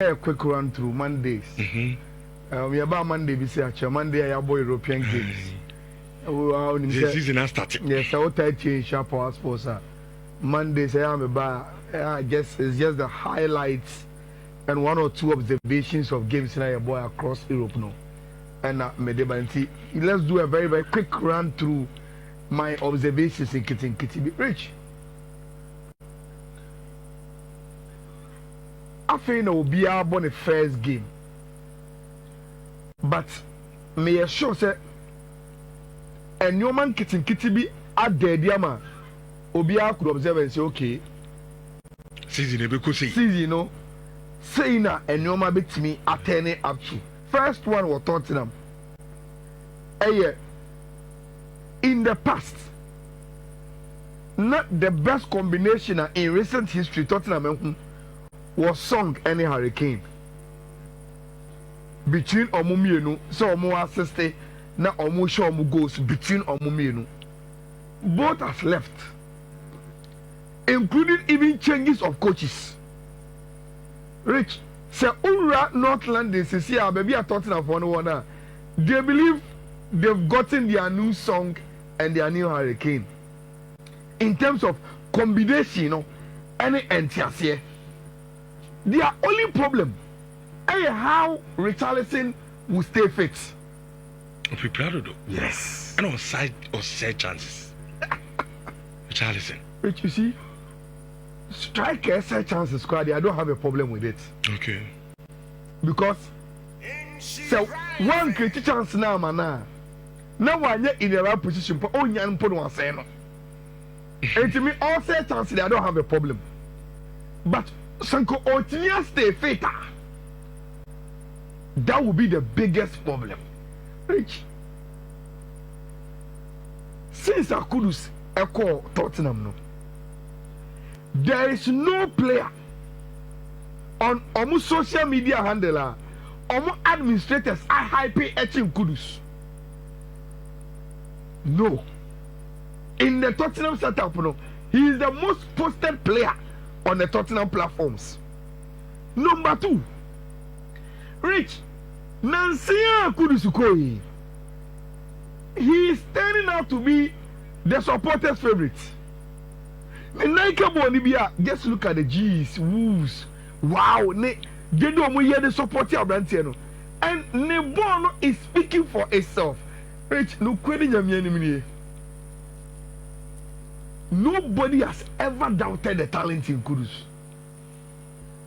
a quick run through Mondays. We about Monday, we say Monday, I boy European games. The season has started. Yes, I will change sharp our sports. Mondays, I guess it's just the highlights and one or two observations of games in a boy across Europe now. And let's do a very, very quick run through my observations in Kitty Rich. I think it will be our born the first game. But may I show say a new man Kitty be at the diama Obia could observe and say, okay. Season, no. Saying that a new man beat me at any up to. First one was Tottenham. In the past, not the best combination in recent history, Tottenham was sung any hurricane. Between Omumienu, so Omu assisted, na Omu show Omu goes between Omumienu. Both have left, including even changes of coaches. Rich. So, North London, baby, I thought of one. They believe they've gotten their new song and their new hurricane. In terms of combination, any NTS, their only problem is how Richarlison will stay fit. Be proud of it. Yes. And on side chances. Richarlison. Rich, you see? Striker side chances squad, I don't have a problem with it. Okay. Because so one create chance now, man. Now one in the right position, but only one put one say no. And to me, all side chances, I don't have a problem. But Sanko Otinia stay fit. That would be the biggest problem. Rich. Since Akudus echo Tottenham no. There is no player on almost social media handler, almost administrators are hyping etching Kudus. No. In the Tottenham setup, no, he is the most posted player on the Tottenham platforms. Number 2, Rich Nansia Kudus. He is turning out to be the supporters' favorite. Just look at the G's, woos. Wow, they don't hear the support of Brantiano. And Nebono is speaking for itself. Rich, nobody has ever doubted the talent in Kudus.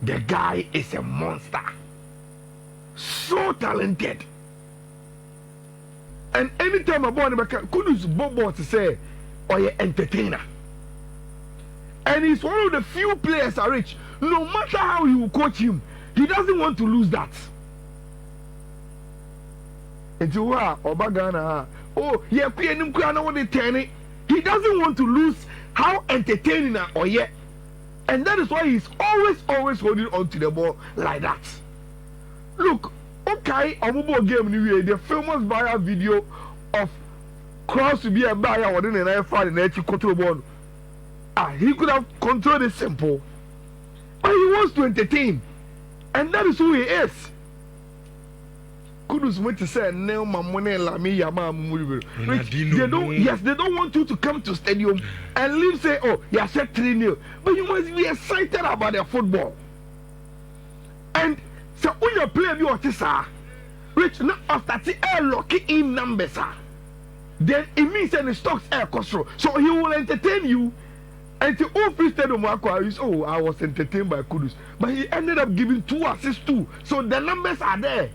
The guy is a monster. So talented. And anytime I born Kudus Bobo to say, or you're entertainer. And he's one of the few players are Rich. No matter how you coach him, he doesn't want to lose that. He doesn't want to lose how entertaining or yet. And that is why he's always holding on to the ball like that. Look, okay, Amubo game the famous viral video of Cross to be a buyer or then an fire in the control ball. He could have controlled it simple. But he wants to entertain. And that is who he is. Kudus went to say, no, my money, la me, yama, they don't want you to come to stadium and leave say, oh, you said 3-0. But you must be excited about the football. And so when you play your tisa, Rich, not after the air locking in numbers, then it means that the stocks air control. So he will entertain you. And the whole stadium, I was entertained by Kudus. But he ended up giving 2 assists too. So the numbers are there.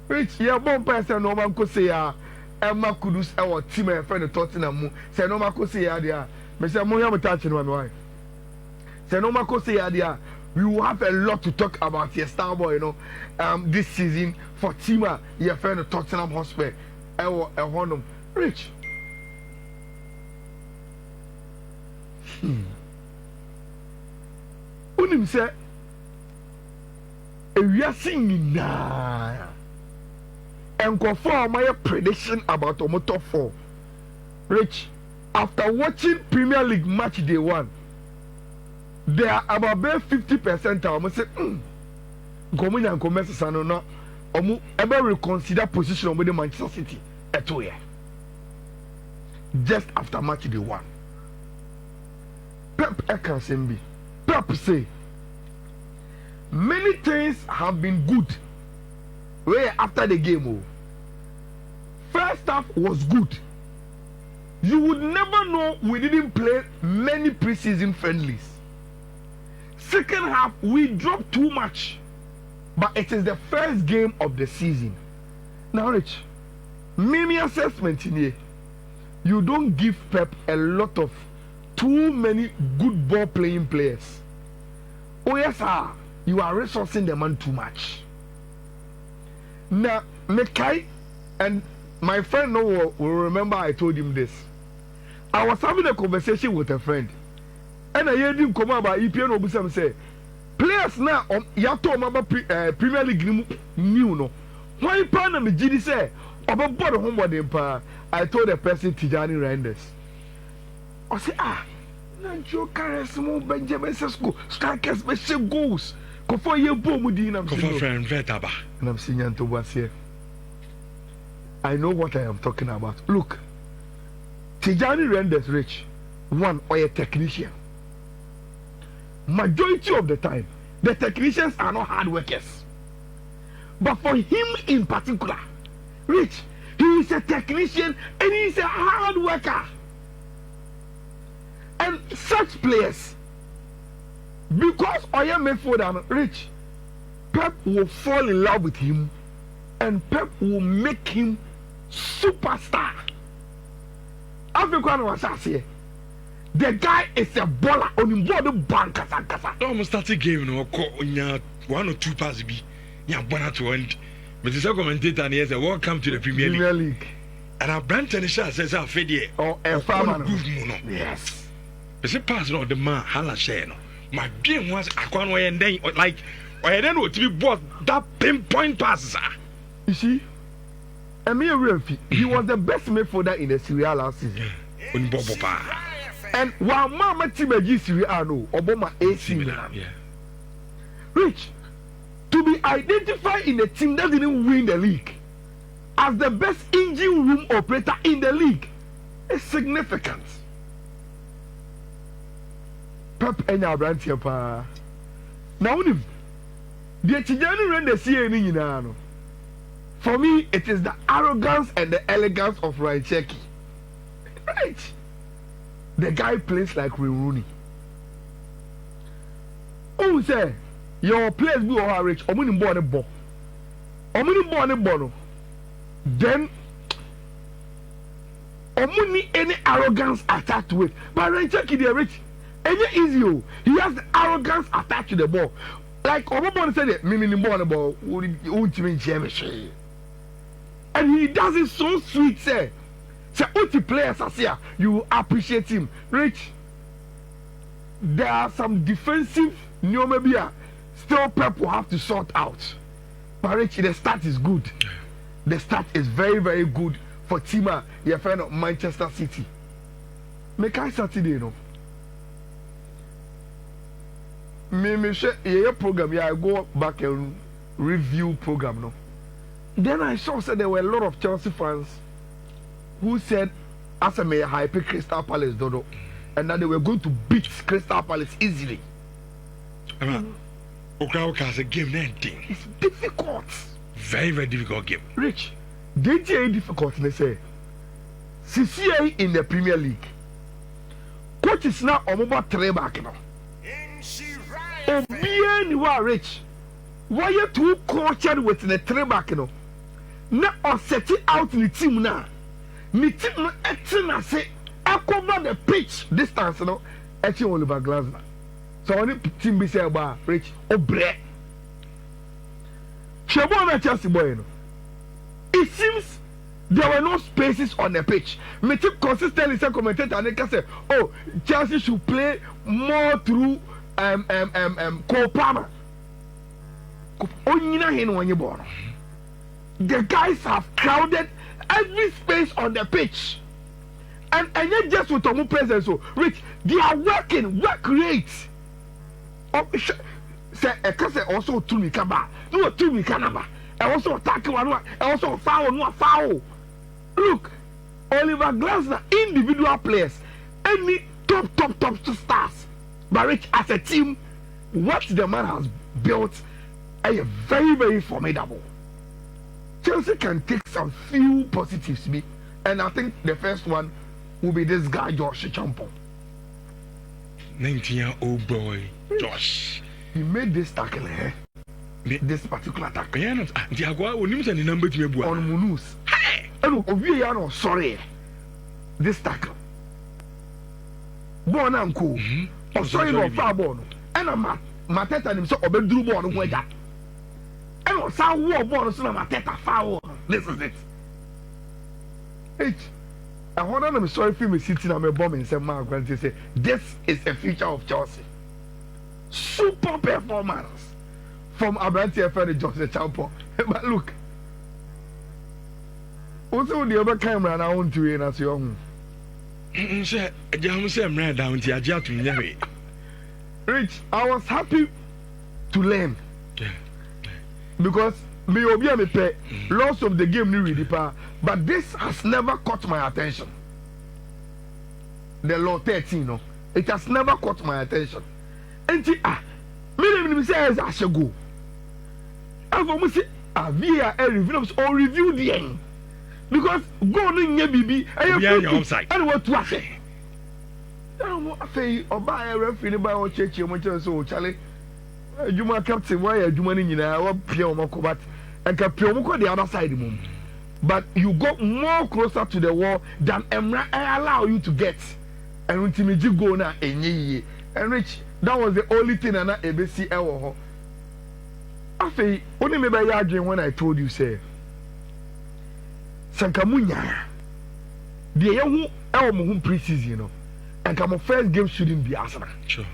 Rich, yeah, one person no man could say, Emma Kudus, our team and friend of Tottenham, say no man could say, Mr. Moyam touching one wife. Say no man could say, we will have a lot to talk about your star boy, this season for Tima, your friend of Tottenham Hotspur. Rich. Unim say, we are singing now. And confirm my prediction about Omoto 4. Rich, after watching Premier League match day 1, they are about 50% almost say, Gomunya and Gomez Sano no omu ever reconsider position with the Manchester City etoye. Just after match they won. Pep Ekasembi. Pep say many things have been good. Where after the game, oh, first half was good. You would never know we didn't play many preseason friendlies. Second half we dropped too much, but it is the first game of the season. Now, Rich, Mimi assessment in here. You don't give Pep a lot of too many good ball playing players. Oh yes, sir, you are resourcing the man too much. Now, Mekai and my friend Noah will remember I told him this. I was having a conversation with a friend, and I heard him come about EPN Obusam say, players now yato maba Premier League new no. Why partner me GD say about board homework empire? I told the person Tijani Renders. I say na Joe Carres mo Benjamin Sesko strikers be say goals. Ko for ye bo mu di na me. Ko for friend Vetaba. Na me sinyan to wase. I know what I am talking about. Look, Tijani Renders Rich, one or a technician. Majority of the time, the technicians are not hard workers. But for him in particular, Rich, he is a technician and he is a hard worker. And such players, because I am made for them, Rich, Pep will fall in love with him and Pep will make him superstar. African was here. The guy is a baller on him board the bank. Almost started game no one or two passes be ya bona to end. But the commentator and he said, welcome to the Premier League. And our brand tennis says our fed or a farmer. Yes. But the pass no the man hala share no. My game was Aquan way and then like or then what to be bought that pinpoint passes. You see? Emile Refi, he was the best midfielder in the Serie A last season. And while Mama Timaji Serie A no, Obama AC Milan. Rich, to be identified in a team that didn't win the league as the best engine room operator in the league is significant. Pep Enya Brantia pa. Now, the Tijani Render CA no. For me, it is the arrogance and the elegance of Ryan Cherky. Right. The guy plays like Rooney. Oh, say, your players be all rich. Omuni born a ball. Omuni born a ball. Then, Omuni any arrogance attached to it. But Ryan Cherky, they are rich. And it's easy. He has the arrogance attached to the ball. Like Omuni said, it, Mimi born a ball. And he does it so sweet, say. So, all the players are here, you appreciate him. Rich, there are some defensive neomebia still Pep will have to sort out. But Rich, the start is good. The start is very, very good for Tima, your friend of Manchester City. Make I Saturday, no? Me share your program, yeah, I go back and review program, no? Then I saw that there were a lot of Chelsea fans who said, as a mayor, hype Crystal Palace, Dodo, and that they were going to beat Crystal Palace easily. Oka's a game ending. It's difficult. Very, very difficult game. Rich, DTA difficult, they say. CCA in the Premier League. Coach is now on mobile three back now. Obian, you are rich. Why you too cultured with the three back now? Now, or set it out in the team now. The team no acting as say, I cover the pitch distance, no, actually Oliver Glasner. So, when the team be say about Rich, Obre. Shabona Chelsea boy, no. It seems there were no spaces on the pitch. Me keep consistently say commentator and they can say, oh, Chelsea should play more through Cole Palmer. The guys have crowded every space on the pitch. And not just with Tomu presence, so Rich, they are working, work rate. say a case also to me kaba. No to me kanaba. I also attack one. I also foul. No foul. Look, Oliver Glasner, individual players, any top stars, but Rich as a team, what the man has built, are very, very formidable. Chelsea can take some few positives, me, and I think the first one will be this guy Josh Champo. 19-year-old boy, Josh. He made this tackle here. This particular tackle. Yeah, not the Agua will use any number to be on Munus. And we are not sorry. This tackle. Born and cool. Or sorry, no far born. And I'm Mateta himself or Bedru born where that. And on South War born, so Mateta foul. This is it. H. I want to sorry for me sitting on my bomb and say, Mark, when they say, this is a feature of Chelsea. Super performance from Abranti FM Joseph Champo. But look, also the other camera and I want to hear as young. Say, I'm saying, down to Ajah to me. Rich, I was happy to learn. Because me obi me pay loss of the game ni really pa, but this has never caught my attention. The law 13, no, it has never caught my attention. And me say as I should go. And for me say via a review or review the end. Because go on in BB and what to say. I say oba a referee by our church you so Charlie. Juma captain why Juma ni nyina wa pia omako but and ka pia omako the other side mum. But you got more closer to the wall than Emra allow you to get. And ultimately you go na enye. And Rich, that was the only thing na ABC ewo ho. Afei, only me by ya when I told you say Sankamunya. The young elmo pre-season, you know, and come first game shouldn't be Arsenal. Sure.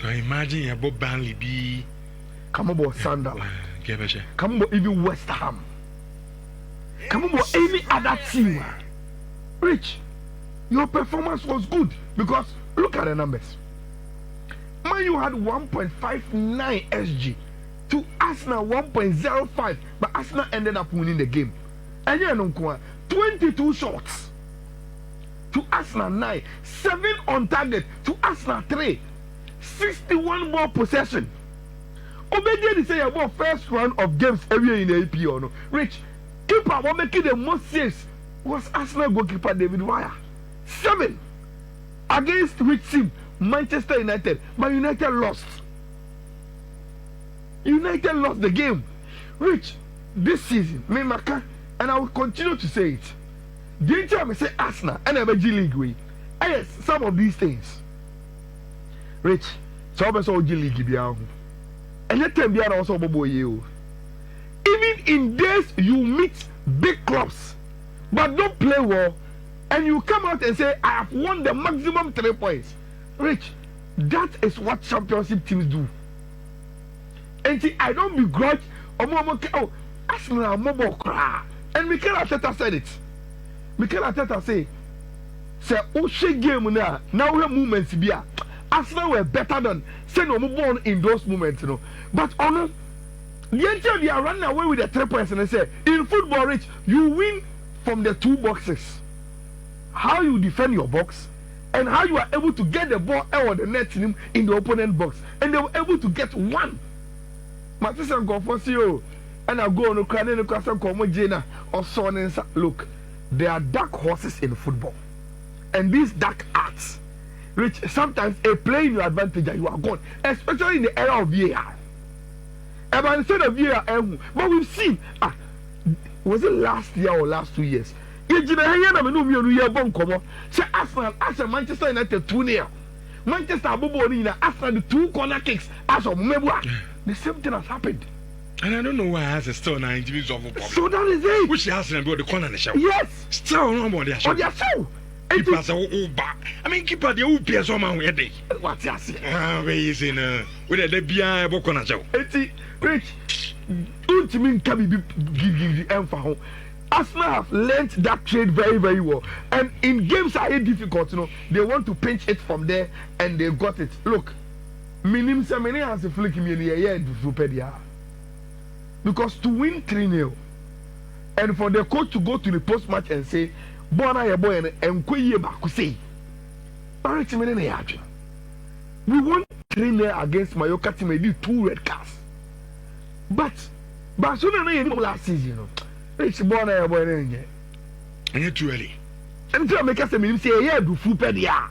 I imagine a Bob Burnley be come about Sunderland. Come about even West Ham. Come about any other team. Rich, your performance was good because look at the numbers. Man, you had 1.59 SG to Arsenal 1.05, but Arsenal ended up winning the game. And you know, 22 shots to Arsenal 9, 7 on target to Arsenal 3, 61 more possession. Obedi say about first round of games every in the APO. No, Rich keeper what making the most saves was Arsenal goalkeeper David Wire. 7 against which team? Manchester United. But United lost. United lost the game. Rich, this season, me Maka. And I will continue to say it. The time I say Arsenal and I G League way. Yes, some of these things. Rich, so I saw G League be out. And let them be also bobo you. Even in days you meet big clubs, but don't play well, and you come out and say I have won the maximum 3 points. Rich, that is what championship teams do. And see, I don't begrudge oh Arsenal mobile cry. And Mikel Arteta said it. Mikel Arteta say Oshe game now we have moments here. Arsenal were better than say no born in those moments, you know. But the entire they are running away with the 3 points and they say in football, Rich, you win from the 2 boxes. How you defend your box and how you are able to get the ball out of the net in the opponent box. And they were able to get 1. Matissa go for you. And I go on the crown and the cross and come Jena or so on and look, there are dark horses in football. And these dark arts, which sometimes a play in your advantage and you are gone, especially in the era of VAR. And instead of VAR, but we've seen, was it last year or last 2 years? Arsenal, Manchester United 2-0. Manchester Arsenal the 2 corner kicks. The same thing has happened. And I don't know why I has a still 90 minutes of football. So that is it. Which has to be the corner in the show. Yes. Still no more. On their show. Keeper say back. I mean keeper the who pay so man we dey. What you say? Where is in we dey bia e corner show. Rich. Don't mean can be give the for home. Arsenal have learned that trade very, very well. And in games are difficult, you know, they want to pinch it from there and they got it. Look, Minim se many has a flick me yeah Dufupedia. Because to win 3-0 and for the coach to go to the post match and say, Bona ya boy and Kuye Baku say, we won 3-0 against Mallorca team, maybe 2 red cards. But Barcelona last season, you know, it's Bona ya boy and you're too early. And so I make us say, yeah, Dufupedia.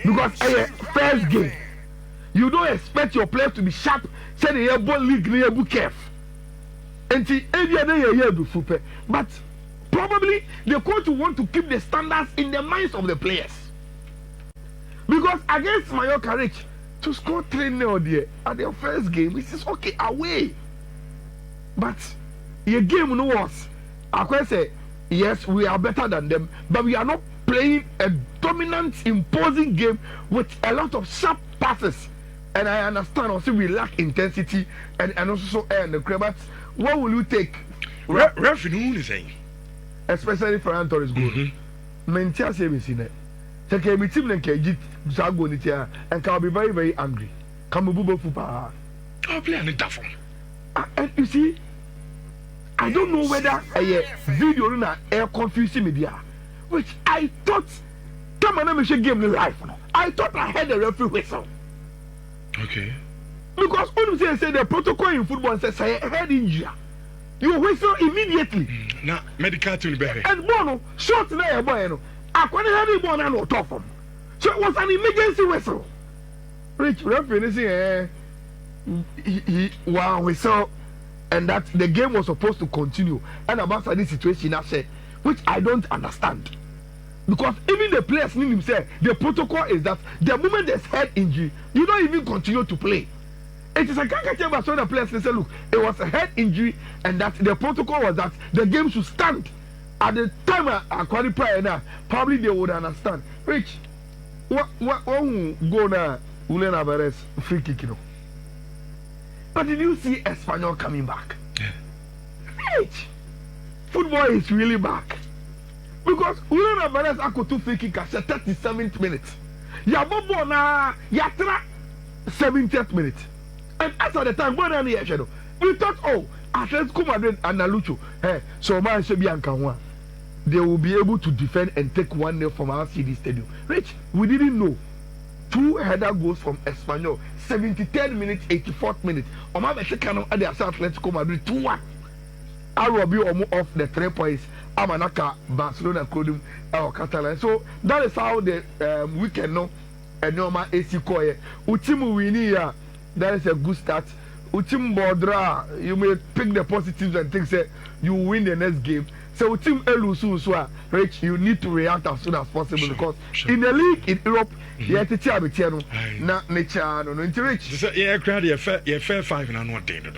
Because first game, you don't expect your players to be sharp, say the airborne league near Bukef. And see, every other year do football. But probably the coach will want to keep the standards in the minds of the players. Because against Mallorca Rich, to score 3-0 there at their first game, it is okay, away. But your game no was. I can say, yes, we are better than them, but we are not playing a dominant, imposing game with a lot of sharp passes. And I understand also we lack intensity and also air in the crowd. But what will you take? Referee is saying, especially for Anthony's goal. Mentia say we seen it. Take a team and KG Zago Nitia and can be very, very angry. Come Bubo Fupa. I'll play on the platform. And you see, I don't know whether a video in air confusing media, which I thought come on, let me game the life. I thought I had a referee whistle. Okay. Because when you say the protocol in football says I head injury, you whistle immediately. Now medical to the and Bono short na boy no. Akwane heavy ball na no top from. So it was an emergency whistle. Rich referee say he whistle and that the game was supposed to continue. And about this situation I said, which I don't understand. Because even the players need him say the protocol is that the moment there's head injury, you don't even continue to play. It is a caricature, so the players say, look, it was a head injury, and that the protocol was that the game should stand. At the time I qualify now, probably they would understand. Rich, what go now? Julian Alvarez free kick, you know. But did you see Espanyol coming back? Yeah. Rich, football is really back. Because Julian Alvarez akoto free kick at 37th minute. Yabobo na yatra 70th minute. And as at the time, we thought, oh, Atletico Madrid and Nalucho, so man should be Ankanwa. They will be able to defend and take 1-0 from our CD stadium. Rich, we didn't know. 2 header goals from Espanyol, 73rd minute, 84th minute. Oma Betekano at the Atletico Madrid 2-1. Arobi off the 3 points. Amanaka, Barcelona, Codum, or Catalan. So that is how the weekend no and normal AC Koye. Utimu Winia, that is a good start. Utim Bodra, you may pick the positives and think say you win the next game. So Utim Elusu, Rich, you need to react as soon as possible because in the league in Europe, you have to tell me, na nature, no, Rich. Yeah, crowd, you're fair 5 and I'm not dead.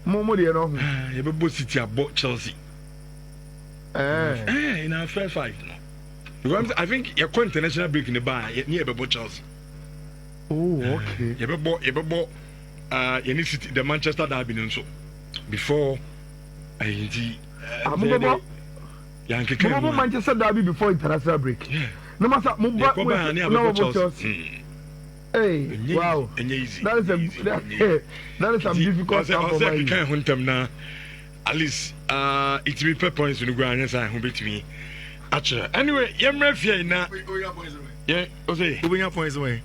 Momo, you know, you're both City, I bought Chelsea. In our fair 5 no. Because I think you're quite international break in the bar, near about Chelsea. Oh, okay. You bought you need the Manchester Derby and so before Manchester Derby before international break. Yeah. No matter Chelsea. Hey, wow. That is a difficult time for me. At least it's me points in the ground. Yes, I hope it me. Actually, anyway, you're my fear now. Yeah, okay. Moving up points away.